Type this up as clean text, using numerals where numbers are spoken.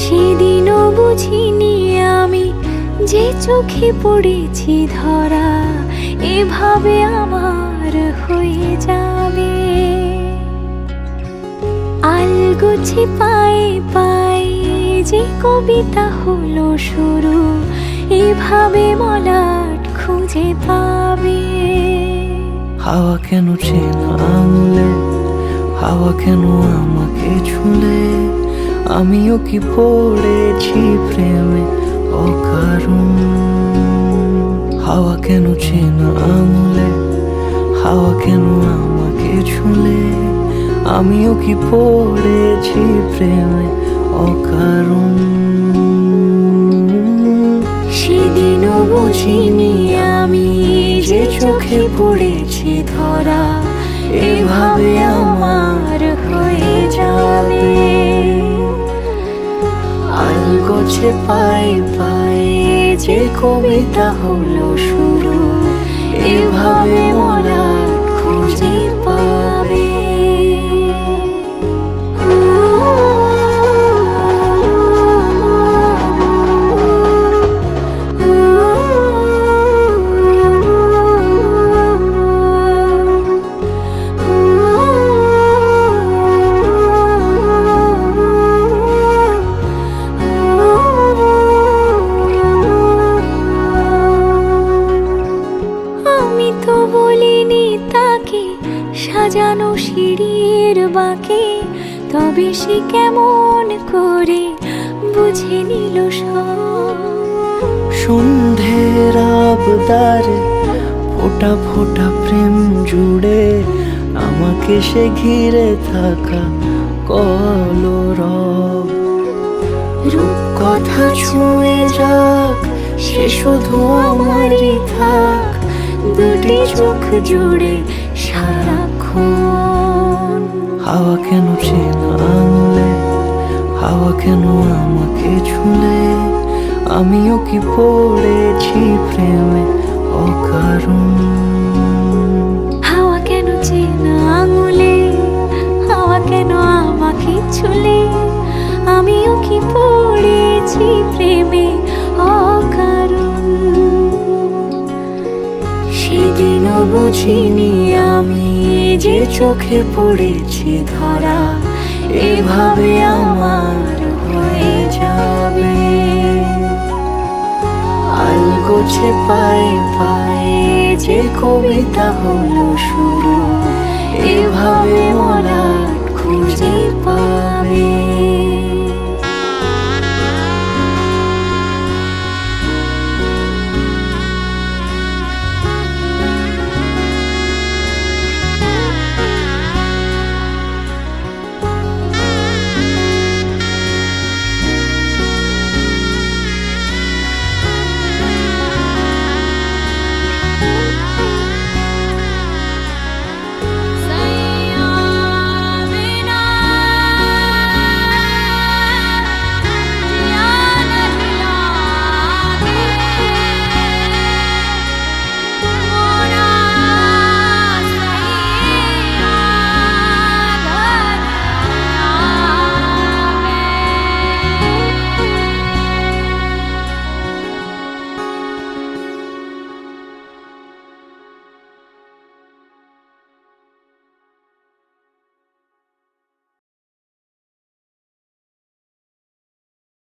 সেদিনও বুঝিনি আমি যে চোখে পড়েছি ধরা এভাবে আমার হয়ে যাবে। আলগোছে পায়ে পায়ে যে কবিতা হলো শুরু এভাবে মলাট খুঁজে পাবে। হাওয়া কেন চেনা আঙুলে, হাওয়া কেন আমাকে ছুলে, আমিও কি পড়েছি প্রেমে অকারণ। হাওয়া কেন চেনা আঙুলে, হাওয়া কেন আমাকে ছুলে, আমিও কি পড়েছি প্রেমে অকারণ। সেদিনও বুঝিনি আমি যে চোখে পড়েছি ধরা এভাবে আমার হয়ে যাবে। আলগোছে পায়ে পায়ে যে কবিতা হলো শুরু এভাবে মলাট খুঁজে পাবে। বলিনি তাকে সাজানো সিঁড়ির বাঁকে, তবে সে কেমন করে বুঝে নিল সব। সন্ধ্যের আবদারে ফোটা ফোটা প্রেম জুড়ে আমাকে সে ঘিরে থাকা কলরব। রূপকথা ছুঁয়ে যাক সে শুধু আমারই থাক, দুটি চোখ জুড়ে সারাক্ষণ। হাওয়া কেন চেনা আঙুলে, হাওয়া কেন আমাকে ছুলে, আমিও কি পড়েছি প্রেমে অকারণ। হাওয়া কেন চেনা আঙুলে, হাওয়া কেন আমাকে ছুলে, আমিও কি পড়েছি প্রেমে অকারণ। সেদিনও বুঝিনি আমি যে চোখে পড়েছি ধরা এভাবে আমার হয়ে যাবে। আলগোছে পায়ে পায়ে যে কবিতা হলো শুরু এভাবে